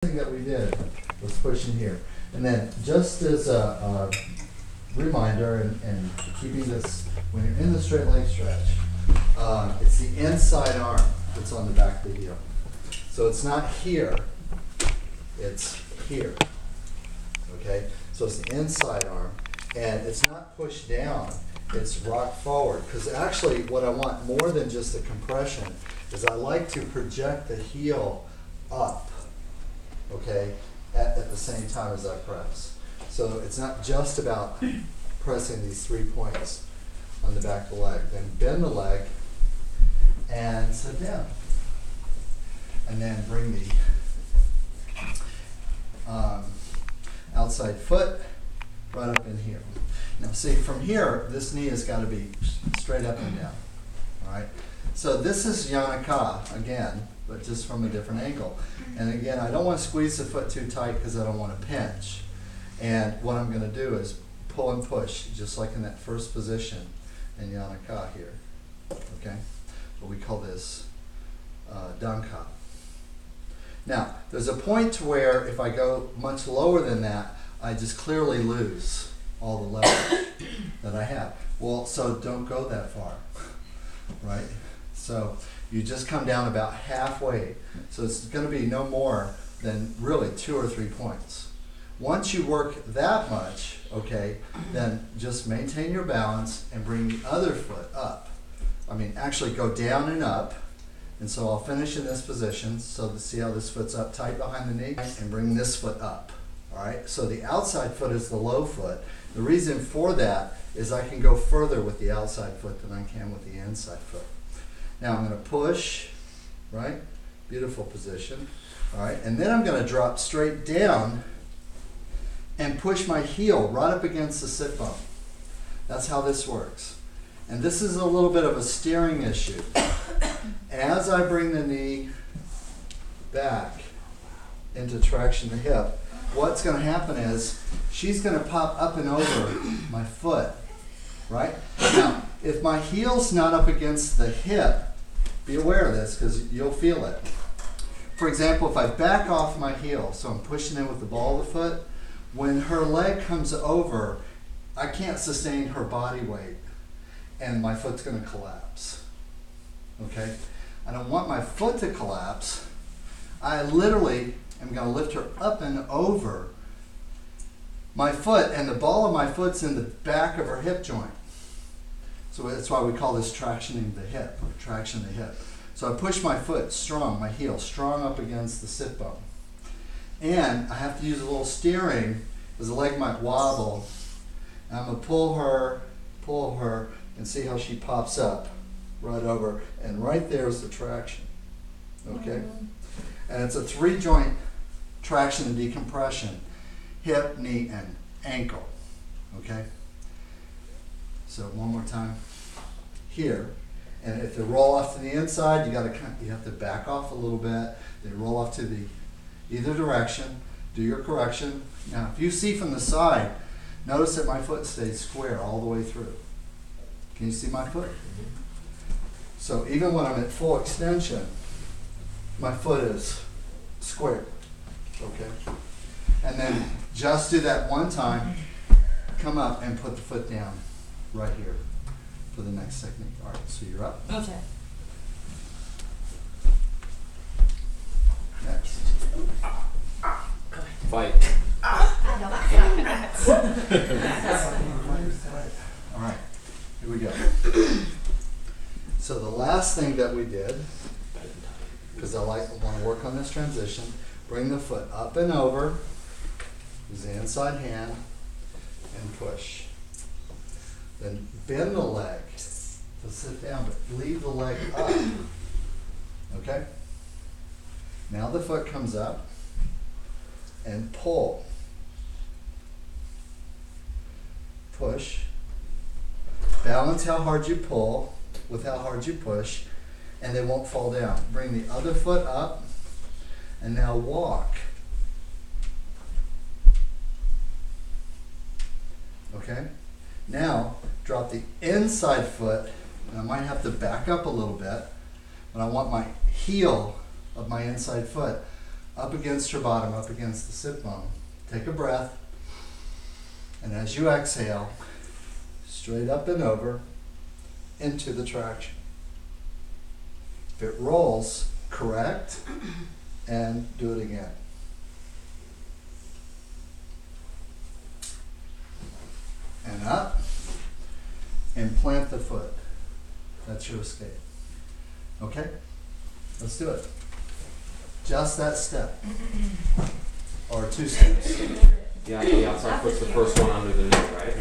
thing that we did was push in here. And then just as a reminder and keeping this, when you're in the straight leg stretch, it's the inside arm that's on the back of the heel. So it's not here, it's here. Okay? So it's the inside arm, and it's not pushed down, it's rocked forward. Because actually what I want more than just the compression is I like to project the heel up, okay, at the same time as I press. So it's not just about pressing these 3 points on the back of the leg. Then bend the leg and sit down. And then bring the outside foot right up in here. Now see, from here, this knee has got to be straight up and down. All right? So this is Yanaka again, but just from a different angle. And again, I don't want to squeeze the foot too tight because I don't want to pinch. And what I'm going to do is pull and push, just like in that first position in Yanaka here. Okay? What we call this Danka. Now, there's a point where if I go much lower than that, I just clearly lose all the leverage that I have. Well, so don't go that far, right? So you just come down about halfway. So it's going to be no more than really 2 or 3 points. Once you work that much, okay, then just maintain your balance and bring the other foot up. I mean, actually go down and up. And so I'll finish in this position. So see how this foot's up tight behind the knee, and bring this foot up. All right. So the outside foot is the low foot. The reason for that is I can go further with the outside foot than I can with the inside foot. Now I'm going to push, right? Beautiful position. All right. And then I'm going to drop straight down and push my heel right up against the sit bone. That's how this works. And this is a little bit of a steering issue. As I bring the knee back into traction to hip, what's going to happen is she's going to pop up and over my foot, right? Now, if my heel's not up against the hip, be aware of this because you'll feel it. For example, if I back off my heel, so I'm pushing in with the ball of the foot, when her leg comes over, I can't sustain her body weight and my foot's going to collapse. Okay? I don't want my foot to collapse. I literally am going to lift her up and over my foot, and the ball of my foot's in the back of her hip joint. So that's why we call this tractioning the hip, or traction the hip. So I push my foot strong, my heel strong up against the sit bone. And I have to use a little steering because the leg might wobble. And I'm going to pull her, and see how she pops up right over. And right there's the traction. Okay? And it's a 3-joint traction and decompression. Hip, knee, and ankle. Okay? So one more time. Here. And if they roll off to the inside, you have to back off a little bit. They roll off to the either direction. Do your correction. Now, if you see from the side, notice that my foot stays square all the way through. Can you see my foot? So even when I'm at full extension, my foot is square. Okay? And then just do that one time. Come up and put the foot down right here for the next technique. All right, so you're up. Okay. Next. Fight. All right, here we go. So the last thing that we did, because I want to work on this transition, bring the foot up and over, use the inside hand, and push. Then bend the leg to sit down, but leave the leg up. Okay? Now the foot comes up and pull. Push. Balance how hard you pull with how hard you push, and they won't fall down. Bring the other foot up, and now walk. Okay? Now, drop the inside foot, and I might have to back up a little bit, but I want my heel of my inside foot up against your bottom, up against the sit bone. Take a breath. And as you exhale, straight up and over into the traction. If it rolls, correct, and do it again. And up, and plant the foot. That's your escape. Okay? Let's do it. Just that step. Or 2 steps. Yeah, the outside foot's the first one under the knee, right?